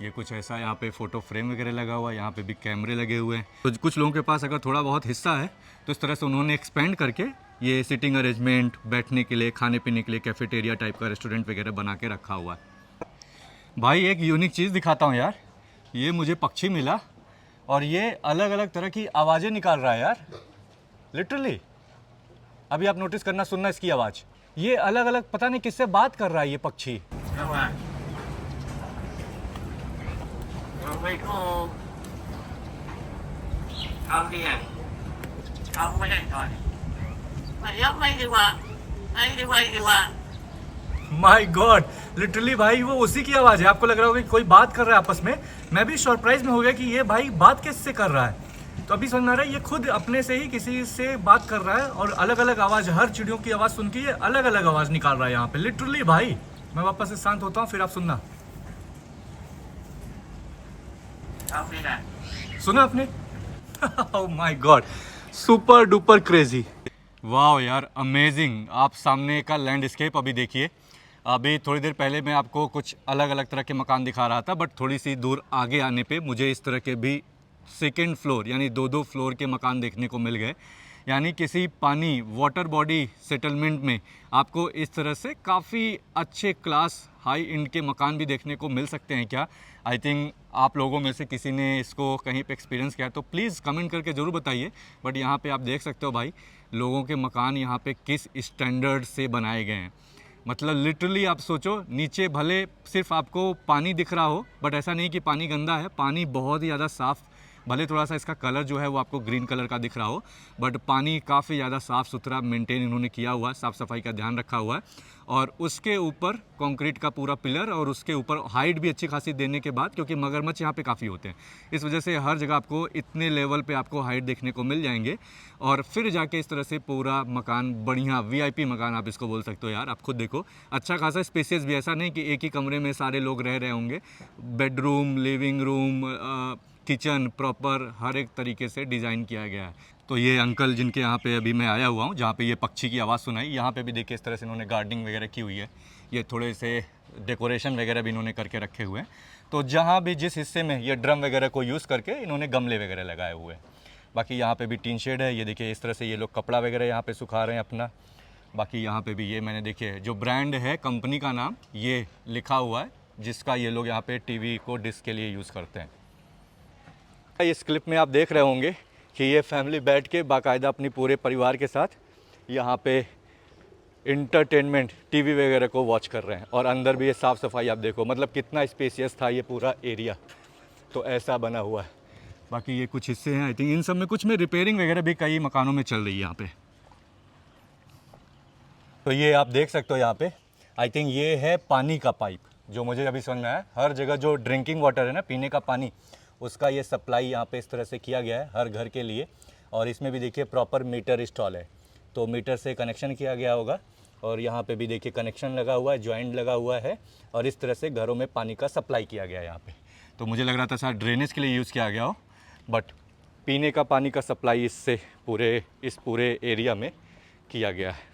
ये कुछ ऐसा। यहाँ पे फ़ोटो फ्रेम वगैरह लगा हुआ है, यहाँ पे भी कैमरे लगे हुए हैं। तो कुछ लोगों के पास अगर थोड़ा बहुत हिस्सा है तो इस तरह से उन्होंने एक्सपेंड करके ये सिटिंग अरेंजमेंट, बैठने के लिए, खाने पीने के लिए कैफेटेरिया टाइप का रेस्टोरेंट वगैरह बना के रखा हुआ है। भाई एक यूनिक चीज़ दिखाता हूँ यार, ये मुझे पक्षी मिला और ये अलग अलग तरह की आवाज़ें निकाल रहा है यार, लिटरली। अभी आप नोटिस करना, सुनना इसकी आवाज़, ये अलग अलग पता नहीं किससे बात कर रहा है ये पक्षी। माय गॉड, लिटरली भाई वो उसी की आवाज़ है। आपको लग रहा होगा कि कोई बात कर रहा है आपस में, मैं भी सरप्राइज में हो गया कि ये भाई बात किससे कर रहा है। तो अभी समझ में आ रहा है ये खुद अपने से ही किसी से बात कर रहा है और अलग अलग आवाज़, हर चिड़ियों की आवाज़ सुन के ये अलग अलग आवाज़ निकाल रहा है यहाँ पे, लिटरली भाई। मैं वापस से शांत होता हूँ, फिर आप सुनना। सुना आपने? Oh my God, super duper crazy, वाह यार अमेजिंग। आप सामने का लैंडस्केप अभी देखिए। अभी थोड़ी देर पहले मैं आपको कुछ अलग अलग तरह के मकान दिखा रहा था, बट थोड़ी सी दूर आगे आने पे मुझे इस तरह के भी सेकेंड फ्लोर यानी दो फ्लोर के मकान देखने को मिल गए। यानी किसी पानी वाटर बॉडी सेटलमेंट में आपको इस तरह से काफ़ी अच्छे क्लास हाई एंड के मकान भी देखने को मिल सकते हैं क्या? आई थिंक आप लोगों में से किसी ने इसको कहीं पे एक्सपीरियंस किया है तो प्लीज़ कमेंट करके ज़रूर बताइए। बट यहाँ पे आप देख सकते हो भाई, लोगों के मकान यहाँ पे किस स्टैंडर्ड से बनाए गए हैं। मतलब लिटरली आप सोचो, नीचे भले सिर्फ आपको पानी दिख रहा हो, बट ऐसा नहीं कि पानी गंदा है, पानी बहुत ही ज़्यादा साफ़। भले थोड़ा सा इसका कलर जो है वो आपको ग्रीन कलर का दिख रहा हो, बट पानी काफ़ी ज़्यादा साफ़ सुथरा मेंटेन इन्होंने किया हुआ है, साफ़ सफाई का ध्यान रखा हुआ है। और उसके ऊपर कंक्रीट का पूरा पिलर, और उसके ऊपर हाइट भी अच्छी खासी देने के बाद, क्योंकि मगरमच्छ यहाँ पे काफ़ी होते हैं, इस वजह से हर जगह आपको इतने लेवल पे आपको हाइट देखने को मिल जाएंगे। और फिर जाके इस तरह से पूरा मकान बढ़िया वीआईपी मकान आप इसको बोल सकते हो यार। आप खुद देखो, अच्छा खासा स्पेसियस भी, ऐसा नहीं कि एक ही कमरे में सारे लोग रह रहे होंगे। Bedroom, living room, kitchen, proper हर एक तरीके से डिज़ाइन किया गया है। तो ये अंकल जिनके यहाँ पे अभी मैं आया हुआ हूँ, जहाँ पे ये पक्षी की आवाज़ सुनाई, यहाँ पे भी देखिए इस तरह से इन्होंने गार्डनिंग वगैरह की हुई है। ये थोड़े से डेकोरेशन वगैरह भी इन्होंने करके रखे हुए हैं। तो जहाँ भी जिस हिस्से में ये ड्रम वगैरह को यूज़ करके इन्होंने गमले वगैरह लगाए हुए हैं। बाकी यहाँ पे भी टीन शेड है, ये देखिए इस तरह से ये लोग कपड़ा वगैरह यहाँ पे सुखा रहे हैं अपना। बाकी यहाँ पे भी ये मैंने देखिए जो ब्रांड है, कंपनी का नाम ये लिखा हुआ है, जिसका ये लोग यहाँ पे टीवी को डिस्क के लिए यूज़ करते हैं। इस क्लिप में आप देख रहे होंगे कि ये फैमिली बैठ के बाकायदा अपनी पूरे परिवार के साथ यहाँ पे इंटरटेनमेंट टीवी वगैरह को वॉच कर रहे हैं। और अंदर भी ये साफ़ सफाई आप देखो, मतलब कितना स्पेसियस था ये पूरा एरिया, तो ऐसा बना हुआ है। बाकी ये कुछ हिस्से हैं, आई थिंक इन सब में कुछ में रिपेयरिंग वगैरह भी कई मकानों में चल रही है यहाँ पे। तो ये आप देख सकते हो यहाँ पे, आई थिंक ये है पानी का पाइप, जो मुझे अभी समझ में आया। हर जगह जो ड्रिंकिंग वाटर है ना, पीने का पानी, उसका ये सप्लाई यहाँ पे इस तरह से किया गया है हर घर के लिए। और इसमें भी देखिए प्रॉपर मीटर इंस्टॉल है, तो मीटर से कनेक्शन किया गया होगा। और यहाँ पे भी देखिए कनेक्शन लगा हुआ है, जॉइंट लगा हुआ है, और इस तरह से घरों में पानी का सप्लाई किया गया है यहाँ पे। तो मुझे लग रहा था शायद ड्रेनेज के लिए यूज़ किया गया हो, बट पीने का पानी का सप्लाई इससे इस पूरे एरिया में किया गया है।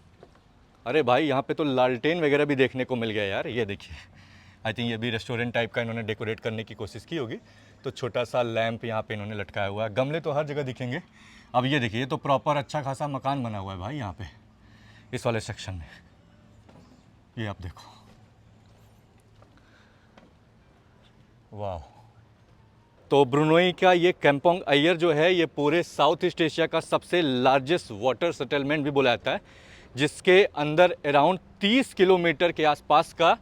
अरे भाई यहाँ पे तो लालटेन वगैरह भी देखने को मिल गया यार, ये देखिए। आई थिंक ये भी रेस्टोरेंट टाइप का इन्होंने डेकोरेट करने की कोशिश की होगी, तो छोटा सा लैंप यहाँ पे इन्होंने लटकाया हुआ है। गमले तो हर जगह दिखेंगे। अब ये देखिए, ये तो प्रॉपर अच्छा खासा मकान बना हुआ है भाई यहाँ पे इस वाले सेक्शन में, ये आप देखो, वाह। तो ब्रुनोई का ये काम्पोंग अय्यर जो है, ये पूरे साउथ ईस्ट एशिया का सबसे लार्जेस्ट वाटर सेटलमेंट भी बोला जाता है, जिसके अंदर अराउंड 30 किलोमीटर के आसपास का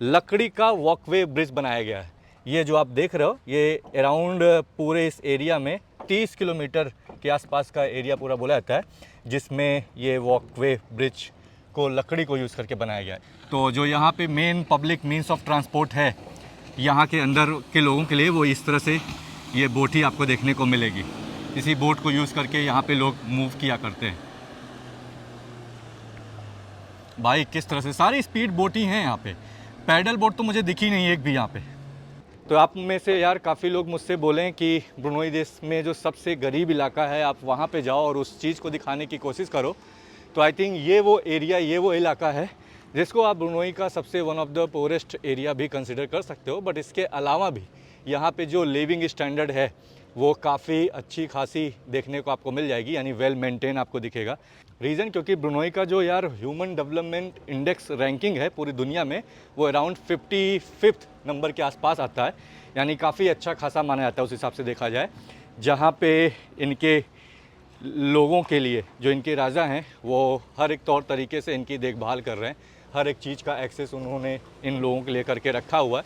लकड़ी का वॉकवे ब्रिज बनाया गया है। ये जो आप देख रहे हो, ये अराउंड पूरे इस एरिया में 30 किलोमीटर के आसपास का एरिया पूरा बोला जाता है, जिसमें ये वॉकवे ब्रिज को लकड़ी को यूज़ करके बनाया गया है। तो जो यहाँ पे main public means of transport है यहाँ के अंदर के लोगों के लिए, वो इस तरह से ये बोट ही आपको देखने को मिलेगी। इसी बोट को यूज़ करके यहाँ पे लोग मूव किया करते हैं। भाई किस तरह से सारी स्पीड बोट ही हैं यहाँ पे, पैडल बोट तो मुझे दिखी नहीं एक भी यहाँ पे। तो आप में से यार काफ़ी लोग मुझसे बोलें कि ब्रुनोई देश में जो सबसे गरीब इलाका है, आप वहाँ पे जाओ और उस चीज़ को दिखाने की कोशिश करो। तो आई थिंक ये वो एरिया, ये वो इलाका है जिसको आप ब्रुनोई का सबसे one of the poorest area भी कंसिडर कर सकते हो। बट इसके अलावा भी यहाँ पे जो लिविंग स्टैंडर्ड है वो काफ़ी अच्छी खासी देखने को आपको मिल जाएगी, यानी वेल मेंटेन आपको दिखेगा। रीज़न क्योंकि ब्रुनोई का जो यार ह्यूमन डेवलपमेंट इंडेक्स रैंकिंग है पूरी दुनिया में, वो अराउंड 55th नंबर के आसपास आता है, यानी काफ़ी अच्छा खासा माना जाता है उस हिसाब से देखा जाए। जहाँ पे इनके लोगों के लिए, जो इनके राजा हैं, वो हर एक तौर तरीके से इनकी देखभाल कर रहे हैं। हर एक चीज़ का एक्सेस उन्होंने इन लोगों के लिए करके रखा हुआ है,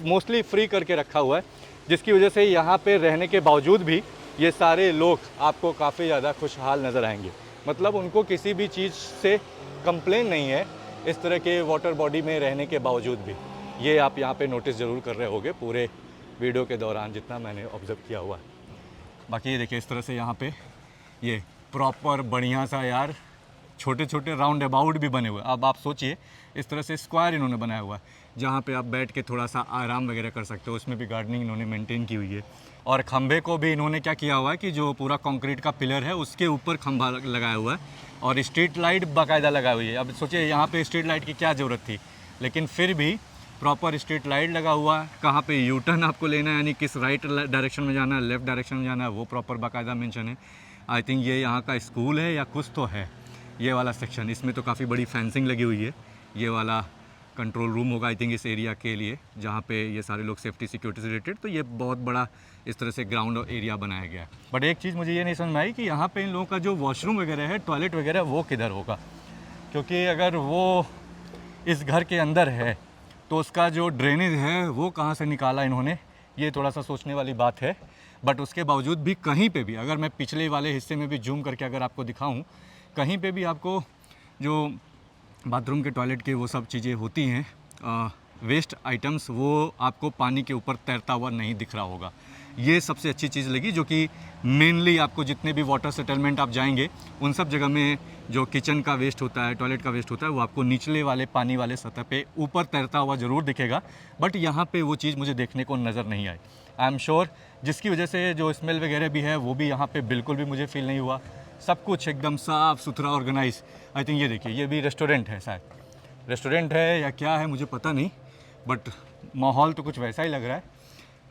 मोस्टली फ्री करके रखा हुआ है, जिसकी वजह से यहाँ पे रहने के बावजूद भी ये सारे लोग आपको काफ़ी ज़्यादा खुशहाल नज़र आएंगे। मतलब उनको किसी भी चीज़ से कंप्लेन नहीं है इस तरह के वाटर बॉडी में रहने के बावजूद भी। ये आप यहाँ पे नोटिस ज़रूर कर रहे होगे पूरे वीडियो के दौरान, जितना मैंने ऑब्ज़र्व किया हुआ है। बाकी ये देखिए, इस तरह से यहाँ पे ये प्रॉपर बढ़िया सा यार छोटे छोटे राउंड अबाउट भी बने हुए। अब आप सोचिए, इस तरह से स्क्वायर इन्होंने बनाया हुआ है जहाँ पे आप बैठ के थोड़ा सा आराम वगैरह कर सकते हो। उसमें भी गार्डनिंग इन्होंने मेंटेन की हुई है। और खंभे को भी इन्होंने क्या किया हुआ है कि जो पूरा कंक्रीट का पिलर है उसके ऊपर खंभा लगाया हुआ है, और स्ट्रीट लाइट बाकायदा लगाई हुई है। अब सोचिए यहाँ पे स्ट्रीट लाइट की क्या ज़रूरत थी, लेकिन फिर भी प्रॉपर स्ट्रीट लाइट लगा हुआ है। कहाँ पे यू टर्न आपको लेना है, यानी किस राइट डायरेक्शन में जाना है, लेफ़्ट डायरेक्शन में जाना है, वो प्रॉपर बाकायदा मेंशन है। आई थिंक ये यहाँ का स्कूल है या कुछ तो है ये वाला सेक्शन। इसमें तो काफ़ी बड़ी फेंसिंग लगी हुई है। ये वाला कंट्रोल रूम होगा आई थिंक इस एरिया के लिए, जहाँ पे ये सारे लोग सेफ्टी सिक्योरिटी से रिलेटेड। तो ये बहुत बड़ा इस तरह से ग्राउंड एरिया बनाया गया है। बट एक चीज़ मुझे ये नहीं समझ में आई कि यहाँ पे इन लोगों का जो वॉशरूम वगैरह है, टॉयलेट वगैरह, वो किधर होगा, क्योंकि अगर वो इस घर के अंदर है तो उसका जो ड्रेनेज है वो कहाँ से निकाला इन्होंने, ये थोड़ा सा सोचने वाली बात है। बट उसके बावजूद भी कहीं पे भी, अगर मैं पिछले वाले हिस्से में भी जूम करके अगर आपको दिखाऊं, कहीं पे भी आपको जो बाथरूम के टॉयलेट के वो सब चीज़ें होती हैं, वेस्ट आइटम्स, वो आपको पानी के ऊपर तैरता हुआ नहीं दिख रहा होगा। ये सबसे अच्छी चीज़ लगी, जो कि मेनली आपको जितने भी वाटर सेटलमेंट आप जाएंगे उन सब जगह में जो किचन का वेस्ट होता है, टॉयलेट का वेस्ट होता है, वो आपको निचले वाले पानी वाले सतह पे ऊपर तैरता हुआ ज़रूर दिखेगा। बट यहाँ पे वो चीज़ मुझे देखने को नज़र नहीं आई। आई एम श्योर, जिसकी वजह से जो स्मेल वगैरह भी है वो भी यहाँ पे बिल्कुल भी मुझे फील नहीं हुआ। सब कुछ एकदम साफ़ सुथरा ऑर्गेनाइज। आई थिंक ये देखिए, ये भी रेस्टोरेंट है, शायद रेस्टोरेंट है या क्या है मुझे पता नहीं, बट माहौल तो कुछ वैसा ही लग रहा है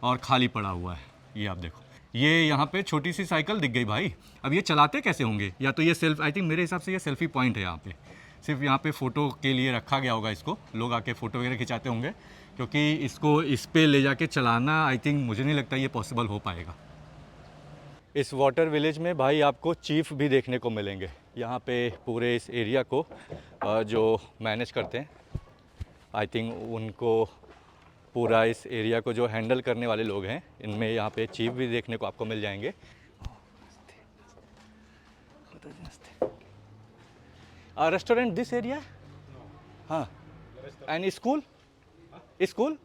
और खाली पड़ा हुआ है। ये आप देखो, ये यहाँ पे छोटी सी साइकिल दिख गई भाई। अब ये चलाते कैसे होंगे, या तो ये सेल्फ, आई थिंक मेरे हिसाब से ये सेल्फी पॉइंट है यहाँ पे, सिर्फ यहाँ पे फ़ोटो के लिए रखा गया होगा इसको, लोग आके फ़ोटो वगैरह खिंचाते होंगे, क्योंकि इसको इस पे ले जाके चलाना आई थिंक मुझे नहीं लगता ये पॉसिबल हो पाएगा। इस वाटर विलेज में भाई आपको चीफ भी देखने को मिलेंगे। यहाँ पे पूरे इस एरिया को जो मैनेज करते हैं, आई थिंक उनको पूरा इस एरिया को जो हैंडल करने वाले लोग हैं, इनमें यहाँ पे चीफ भी देखने को आपको मिल जाएंगे। रेस्टोरेंट दिस एरिया, हाँ, एंड स्कूल, स्कूल,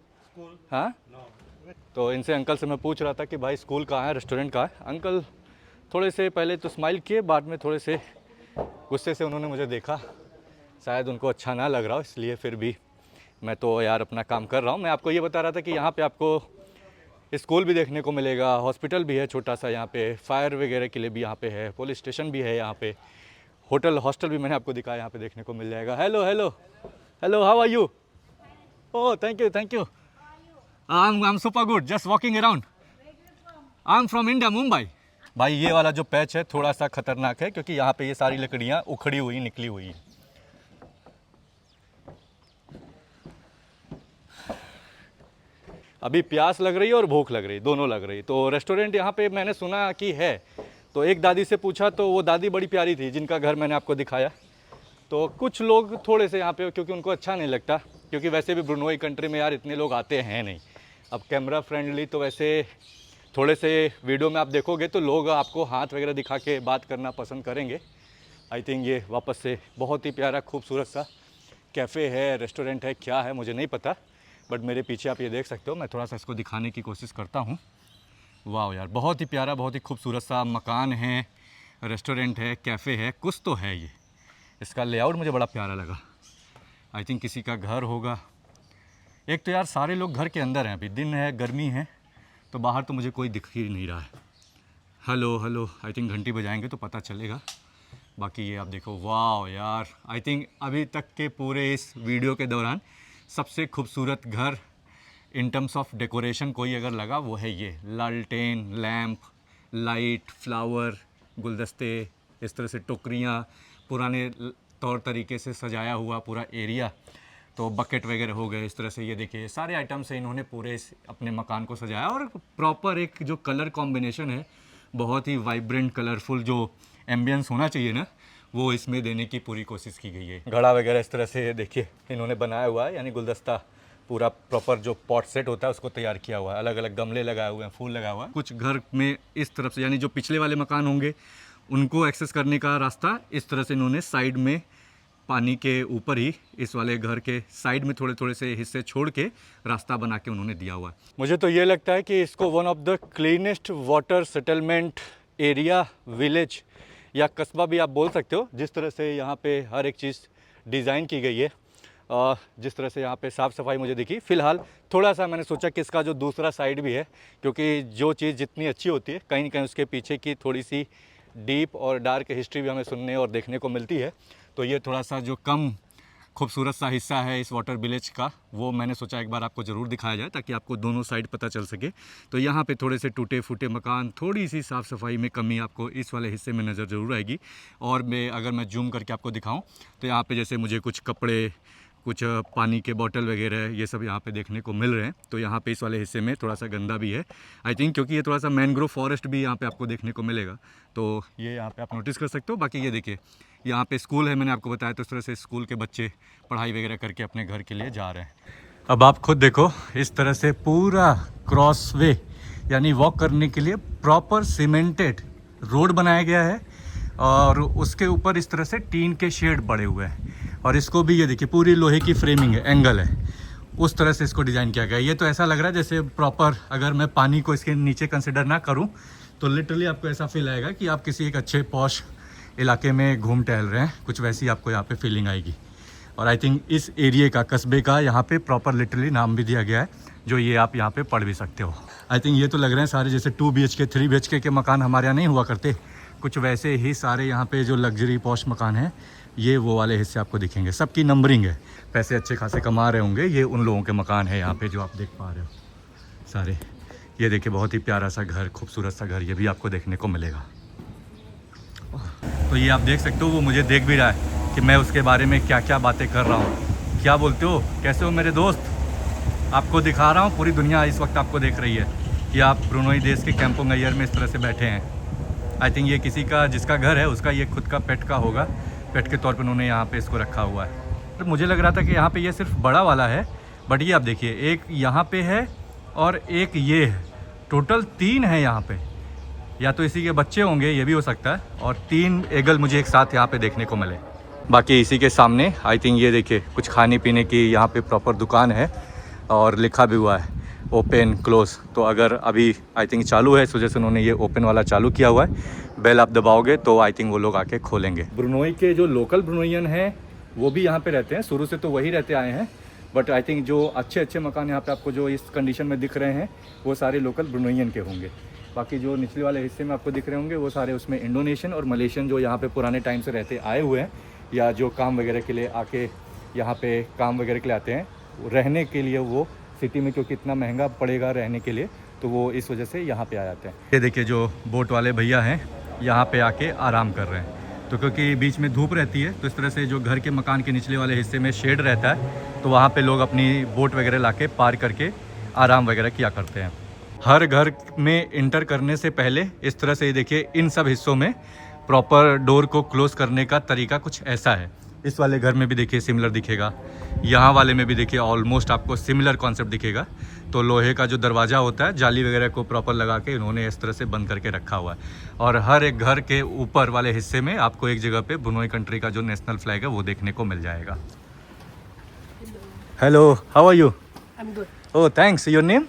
हाँ। तो इनसे अंकल से मैं पूछ रहा था कि भाई स्कूल कहाँ है, रेस्टोरेंट कहाँ है। अंकल थोड़े से पहले तो स्माइल किए, बाद में थोड़े से गुस्से से उन्होंने मुझे देखा, शायद उनको अच्छा ना लग रहा हो, इसलिए फिर भी मैं तो यार अपना काम कर रहा हूँ। मैं आपको ये बता रहा था कि यहाँ पे आपको स्कूल भी देखने को मिलेगा, हॉस्पिटल भी है छोटा सा यहाँ पे, फायर वगैरह के लिए भी यहाँ पे है, पुलिस स्टेशन भी है यहाँ पे, होटल हॉस्टल भी मैंने आपको दिखाया यहाँ पे देखने को मिल जाएगा। Hello hello hello, how are you? Oh thank you. I am super good, just walking around. I am from India, Mumbai. भाई ये वाला जो पैच है थोड़ा सा खतरनाक है क्योंकि यहाँ पे ये सारी लकड़ियाँ उखड़ी हुई निकली हुई हैं। अभी प्यास लग रही है और भूख लग रही, दोनों लग रही। तो रेस्टोरेंट यहाँ पे मैंने सुना कि है, तो एक दादी से पूछा तो वो दादी बड़ी प्यारी थी जिनका घर मैंने आपको दिखाया। तो कुछ लोग थोड़े से यहाँ पे, क्योंकि उनको अच्छा नहीं लगता, क्योंकि वैसे भी ब्रुनोई कंट्री में यार इतने लोग आते हैं नहीं। अब कैमरा फ्रेंडली तो वैसे थोड़े से वीडियो में आप देखोगे तो लोग आपको हाथ वगैरह दिखा के बात करना पसंद करेंगे। आई थिंक ये वापस से बहुत ही प्यारा खूबसूरत सा कैफ़े है, रेस्टोरेंट है, क्या है मुझे नहीं पता, बट मेरे पीछे आप ये देख सकते हो। मैं थोड़ा सा इसको दिखाने की कोशिश करता हूँ। वाह यार, बहुत ही प्यारा, बहुत ही खूबसूरत सा मकान है, रेस्टोरेंट है, कैफ़े है, कुछ तो है ये। इसका लेआउट मुझे बड़ा प्यारा लगा। आई थिंक किसी का घर होगा। एक तो यार सारे लोग घर के अंदर हैं, अभी दिन है, गर्मी है, तो बाहर तो मुझे कोई दिख ही नहीं रहा है। हेलो हेलो, आई थिंक घंटी बजाएंगे तो पता चलेगा। बाकी ये आप देखो, वाह यार, आई थिंक अभी तक के पूरे इस वीडियो के दौरान सबसे खूबसूरत घर इन टर्म्स ऑफ डेकोरेशन कोई अगर लगा वो है ये। लालटेन, लैम्प, लाइट, फ्लावर, गुलदस्ते, इस तरह से टोकरियाँ, पुराने तौर तरीके से सजाया हुआ पूरा एरिया, तो बकेट वगैरह हो गए। इस तरह से ये देखिए सारे आइटम से इन्होंने पूरे इस अपने मकान को सजाया, और प्रॉपर एक जो कलर कॉम्बिनेशन है, बहुत ही वाइब्रेंट कलरफुल जो एम्बियंस होना चाहिए ना, वो इसमें देने की पूरी कोशिश की गई है। घड़ा वगैरह इस तरह से देखिए इन्होंने बनाया हुआ है, यानी गुलदस्ता पूरा प्रॉपर जो पॉट सेट होता है उसको तैयार किया हुआ है। अलग अलग गमले लगाए हुए हैं, फूल लगा हुआ है। कुछ घर में इस तरफ से, यानी जो पिछले वाले मकान होंगे उनको एक्सेस करने का रास्ता इस तरह से इन्होंने साइड में, पानी के ऊपर ही इस वाले घर के साइड में थोड़े थोड़े से हिस्से छोड़ के रास्ता बना के उन्होंने दिया हुआ है। मुझे तो ये लगता है कि इसको one of the cleanest water settlement area, village या कस्बा भी आप बोल सकते हो। जिस तरह से यहाँ पे हर एक चीज़ डिज़ाइन की गई है, जिस तरह से यहाँ पे साफ़ सफाई मुझे दिखी। फ़िलहाल थोड़ा सा मैंने सोचा कि इसका जो दूसरा साइड भी है, क्योंकि जो चीज़ जितनी अच्छी होती है कहीं ना कहीं उसके पीछे की थोड़ी सी डीप और डार्क हिस्ट्री भी हमें सुनने और देखने को मिलती है। तो ये थोड़ा सा जो कम खूबसूरत सा हिस्सा है इस वाटर विलेज का, वो मैंने सोचा एक बार आपको ज़रूर दिखाया जाए ताकि आपको दोनों साइड पता चल सके। तो यहाँ पे थोड़े से टूटे फूटे मकान, थोड़ी सी साफ़ सफाई में कमी आपको इस वाले हिस्से में नज़र ज़रूर आएगी। और अगर मैं जूम करके आपको दिखाऊं तो यहाँ पे जैसे मुझे कुछ कपड़े, कुछ पानी के बोतल वगैरह, ये सब यहाँ पे देखने को मिल रहे हैं। तो यहाँ पे इस वाले हिस्से में थोड़ा सा गंदा भी है आई थिंक, क्योंकि ये थोड़ा सा मैनग्रोव फॉरेस्ट भी यहाँ पे आपको देखने को मिलेगा। तो ये यहाँ पे आप नोटिस कर सकते हो। बाकी ये देखिए यहाँ पे स्कूल है, मैंने आपको बताया, तो इस तरह से स्कूल के बच्चे पढ़ाई वगैरह करके अपने घर के लिए जा रहे हैं। अब आप खुद देखो, इस तरह से पूरा क्रॉस वे, यानी वॉक करने के लिए प्रॉपर सीमेंटेड रोड बनाया गया है, और उसके ऊपर इस तरह से टीन के शेड पड़े हुए हैं। और इसको भी ये देखिए पूरी लोहे की फ्रेमिंग है, एंगल है, उस तरह से इसको डिज़ाइन किया गया है। ये तो ऐसा लग रहा है जैसे प्रॉपर, अगर मैं पानी को इसके नीचे कंसिडर ना करूं तो लिटरली आपको ऐसा फील आएगा कि आप किसी एक अच्छे पॉश इलाके में घूम टहल रहे हैं, कुछ वैसी आपको यहाँ पे फीलिंग आएगी। और आई थिंक इस एरिए का, कस्बे का, यहाँ पे प्रॉपर लिटरली नाम भी दिया गया है, जो ये आप यहाँ पे पढ़ भी सकते हो। आई थिंक ये तो लग रहे हैं सारे जैसे 2 BHK 3 BHK के मकान हमारे यहाँ नहीं हुआ करते, कुछ वैसे ही सारे यहाँ पे जो लग्जरी पॉश मकान हैं, ये वो वाले हिस्से आपको दिखेंगे। सबकी नंबरिंग है, पैसे अच्छे खासे कमा रहे होंगे, ये उन लोगों के मकान है यहाँ पे जो आप देख पा रहे हो सारे। ये देखिए बहुत ही प्यारा सा घर, खूबसूरत सा घर, ये भी आपको देखने को मिलेगा। तो ये आप देख सकते हो, वो मुझे देख भी रहा है कि मैं उसके बारे में क्या क्या बातें कर रहा हूँ। क्या बोलते हो, कैसे हो मेरे दोस्त? आपको दिखा रहा हूँ, पूरी दुनिया इस वक्त आपको देख रही है कि आप ब्रुनोई देश के कैंपोंग एयर में इस तरह से बैठे हैं। आई थिंक ये किसी का, जिसका घर है उसका ये खुद का पेट का होगा, पेट के तौर पे उन्होंने यहाँ पे इसको रखा हुआ है। तो मुझे लग रहा था कि यहाँ पे ये सिर्फ बड़ा वाला है, बट ये आप देखिए एक यहाँ पे है और एक ये है, टोटल 3 है यहाँ पे। या तो इसी के बच्चे होंगे, ये भी हो सकता है, और 3 एगल मुझे एक साथ यहाँ पे देखने को मिले। बाकी इसी के सामने आई थिंक ये देखिए कुछ खाने पीने की यहाँ पे प्रॉपर दुकान है, और लिखा भी हुआ है ओपन क्लोज। तो अगर अभी आई थिंक चालू है, इस वजह से उन्होंने ये ओपन वाला चालू किया हुआ है। बेल आप दबाओगे तो आई थिंक वो लोग आके खोलेंगे। ब्रुनोई के जो लोकल ब्रुनोइयन हैं वो भी यहाँ पे रहते हैं, शुरू से तो वही रहते आए हैं, बट आई थिंक जो अच्छे अच्छे मकान यहाँ पे आपको जो इस कंडीशन में दिख रहे हैं वो सारे लोकल ब्रुनोइयन के होंगे। बाकी जो निचले वाले हिस्से में आपको दिख रहे होंगे वो सारे उसमें इंडोनेशियन और मलेशियन जो यहाँ पे पुराने टाइम से रहते आए हुए हैं, या जो काम वगैरह के लिए आके यहाँ पे काम वगैरह के लिए आते हैं रहने के लिए, वो सिटी में क्योंकि इतना महंगा पड़ेगा रहने के लिए, तो वो इस वजह से यहाँ पे आ जाते हैं। ये देखिए जो बोट वाले भैया हैं यहाँ पे आके आराम कर रहे हैं, तो क्योंकि बीच में धूप रहती है तो इस तरह से जो घर के मकान के निचले वाले हिस्से में शेड रहता है, तो वहाँ पे लोग अपनी बोट वगैरह लाके पार करके आराम वगैरह किया करते हैं। हर घर में इंटर करने से पहले इस तरह से देखिए इन सब हिस्सों में प्रॉपर डोर को क्लोज करने का तरीका कुछ ऐसा है। इस वाले घर में भी देखिए सिमिलर दिखेगा, यहाँ वाले में भी देखिए ऑलमोस्ट आपको सिमिलर कॉन्सेप्ट दिखेगा। तो लोहे का जो दरवाज़ा होता है जाली वगैरह को प्रॉपर लगा के इन्होंने इस तरह से बंद करके रखा हुआ है। और हर एक घर के ऊपर वाले हिस्से में आपको एक जगह पे ब्रुनोई कंट्री का जो नेशनल फ्लैग है वो देखने को मिल जाएगा। Hello, how are you? I'm good. Oh thanks, your name?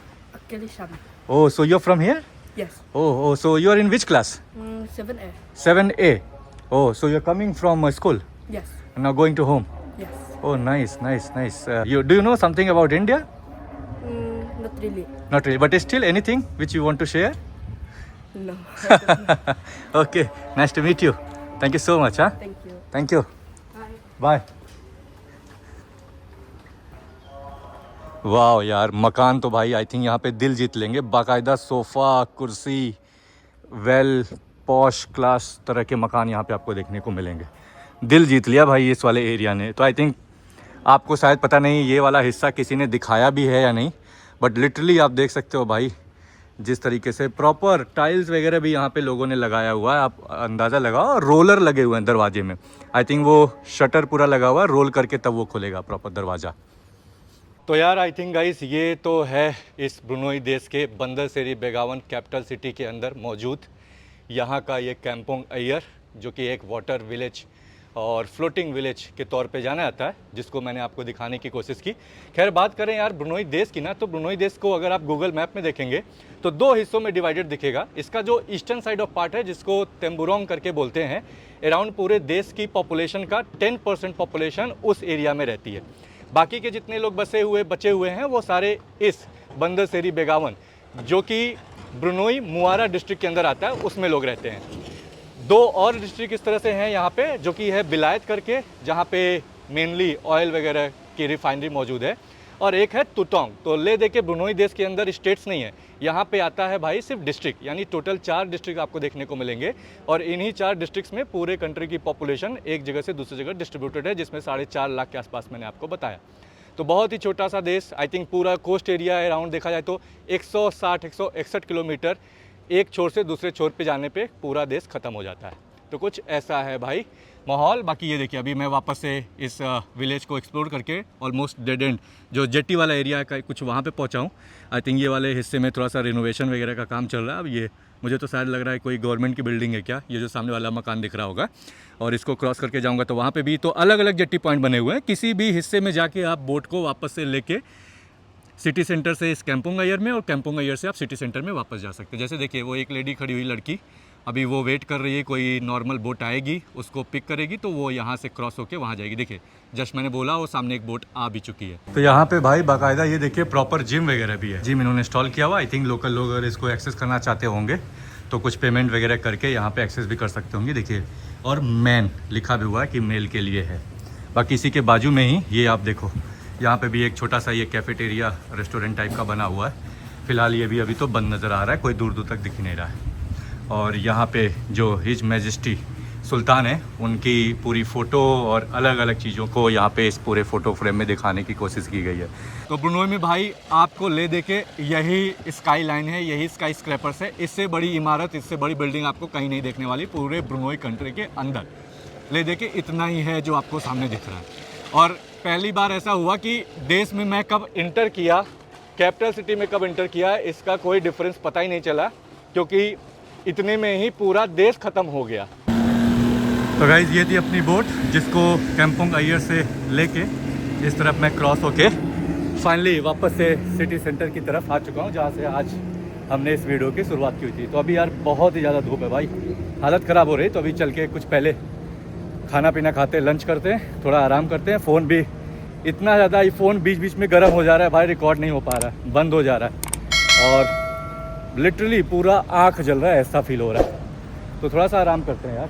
Kelly Sham. Oh so you are from here? Yes. Oh so you are in which class? 7A. 7A. Oh so you are coming from school? Yes. Now going to home? Yes. Oh, nice. Do you know something about India? Not really. Not really, but still anything which you want to share? No. Okay, nice to meet you. Thank you so much. Huh? Thank you. Thank you. Bye. Bye. वाह यार, मकान तो भाई आई थिंक यहाँ पे दिल जीत लेंगे। बाकायदा सोफ़ा, कुर्सी, वेल पॉश क्लास तरह के मकान यहाँ पे आपको देखने को मिलेंगे। दिल जीत लिया भाई इस वाले एरिया ने। तो आई थिंक आपको शायद पता नहीं ये वाला हिस्सा किसी ने दिखाया भी है या नहीं, बट लिटरली आप देख सकते हो भाई जिस तरीके से प्रॉपर टाइल्स वगैरह भी यहाँ पे लोगों ने लगाया हुआ है। आप अंदाज़ा लगाओ, रोलर लगे हुए हैं दरवाजे में। आई थिंक वो शटर पूरा लगा हुआ है, रोल करके तब वो खुलेगा प्रॉपर दरवाज़ा। तो यार आई थिंक गाइस ये तो है इस ब्रुनोई देश के बंदर सेरी बेगावन कैपिटल सिटी के अंदर मौजूद यहाँ का ये कैंपोंग अय्यर, जो कि एक वाटर विलेज और फ्लोटिंग विलेज के तौर पे जाना जाता है, जिसको मैंने आपको दिखाने की कोशिश की। खैर बात करें यार ब्रुनोई देश की ना, तो ब्रुनोई देश को अगर आप गूगल मैप में देखेंगे तो दो हिस्सों में डिवाइडेड दिखेगा। इसका जो ईस्टर्न साइड ऑफ पार्ट है जिसको तेम्बुरोंग करके बोलते हैं, अराउंड पूरे देश की पॉपुलेशन का 10% पॉपुलेशन उस एरिया में रहती है। बाकी के जितने लोग बचे हुए हैं वो सारे इस बंदर सेरी बेगावन, जो कि ब्रुनोई मुआरा डिस्ट्रिक्ट के अंदर आता है, उसमें लोग रहते हैं। दो और डिस्ट्रिक्ट इस तरह से हैं यहाँ पे, जो कि है बिलायत करके, जहाँ पे मेनली ऑयल वगैरह की रिफाइनरी मौजूद है, और एक है तुतोंग। तो ले दे के ब्रुनोई देश के अंदर स्टेट्स नहीं है, यहाँ पे आता है भाई सिर्फ डिस्ट्रिक्ट, यानी टोटल 4 डिस्ट्रिक्ट आपको देखने को मिलेंगे। और इन्हीं 4 डिस्ट्रिक्ट्स में पूरे कंट्री की पॉपुलेशन एक जगह से दूसरी जगह डिस्ट्रीब्यूटेड है, जिसमें 4.5 लाख के आसपास मैंने आपको बताया। तो बहुत ही छोटा सा देश। आई थिंक पूरा कोस्ट एरिया अराउंड देखा जाए तो 160-161 किलोमीटर एक छोर से दूसरे छोर पे जाने पे पूरा देश ख़त्म हो जाता है। तो कुछ ऐसा है भाई माहौल। बाकी ये देखिए अभी मैं वापस से इस विलेज को एक्सप्लोर करके ऑलमोस्ट डेड एंड जो जेटी वाला एरिया का कुछ वहाँ पे पहुँचा हूँ। आई थिंक ये वाले हिस्से में थोड़ा सा रिनोवेशन वगैरह का काम चल रहा है। अब ये मुझे तो शायद लग रहा है कोई गवर्नमेंट की बिल्डिंग है क्या, ये जो सामने वाला मकान दिख रहा होगा। और इसको क्रॉस करके जाऊँगा तो वहाँ पर भी तो अलग अलग जेटी पॉइंट बने हुए हैं। किसी भी हिस्से में जाके आप बोट को वापस से लेके सिटी सेंटर से इस कैंपोंग अय्यर में और कैंपोंग अय्यर से आप सिटी सेंटर में वापस जा सकते हैं। जैसे देखिए वो एक लेडी खड़ी हुई लड़की, अभी वो वेट कर रही है, कोई नॉर्मल बोट आएगी उसको पिक करेगी तो वो यहाँ से क्रॉस होके वहाँ जाएगी। देखिए जस्ट मैंने बोला वो सामने एक बोट आ भी चुकी है। तो यहाँ पे भाई बाकायदा ये देखिए प्रॉपर जिम वगैरह भी है। जिम इन्होंने इंस्टॉल किया हुआ। आई थिंक लोकल लोग अगर इसको एक्सेस करना चाहते होंगे तो कुछ पेमेंट वगैरह करके यहाँ पे एक्सेस भी कर सकते होंगे। देखिए और मैन लिखा भी हुआ है कि मेल के लिए है। बाकी इसी के बाजू में ही ये आप देखो यहाँ पे भी एक छोटा सा ये कैफेटेरिया रेस्टोरेंट टाइप का बना हुआ है। फ़िलहाल ये भी अभी तो बंद नज़र आ रहा है, कोई दूर दूर तक दिख नहीं रहा है। और यहाँ पे जो हिज मैजेस्टी सुल्तान है उनकी पूरी फ़ोटो और अलग अलग चीज़ों को यहाँ पे इस पूरे फ़ोटो फ्रेम में दिखाने की कोशिश की गई है। तो ब्रुनोई में भाई आपको ले दे के यही स्काई लाइन है, यही स्काई स्क्रैपर्स है। इससे बड़ी इमारत, इससे बड़ी बिल्डिंग आपको कहीं नहीं देखने वाली पूरे ब्रुनोई कंट्री के अंदर। ले दे के इतना ही है जो आपको सामने दिख रहा है। और पहली बार ऐसा हुआ कि देश में मैं कब इंटर किया, कैपिटल सिटी में कब इंटर किया, इसका कोई डिफरेंस पता ही नहीं चला, क्योंकि इतने में ही पूरा देश ख़त्म हो गया। तो गाइज ये थी अपनी बोट, जिसको कैंपोंग अय्यर से लेके इस तरफ मैं क्रॉस होके फाइनली वापस से सिटी सेंटर की तरफ आ चुका हूँ, जहाँ से आज हमने इस वीडियो की शुरुआत की थी। तो अभी यार बहुत ही ज़्यादा धूप है भाई, हालत ख़राब हो रही। तो अभी चल के कुछ पहले खाना पीना खाते हैं, लंच करते हैं, थोड़ा आराम करते हैं। फ़ोन भी इतना ज़्यादा ये फ़ोन बीच बीच में गर्म हो जा रहा है भाई, रिकॉर्ड नहीं हो पा रहा है, बंद हो जा रहा है और लिटरली पूरा आँख जल रहा है, ऐसा फील हो रहा है। तो थोड़ा सा आराम करते हैं यार।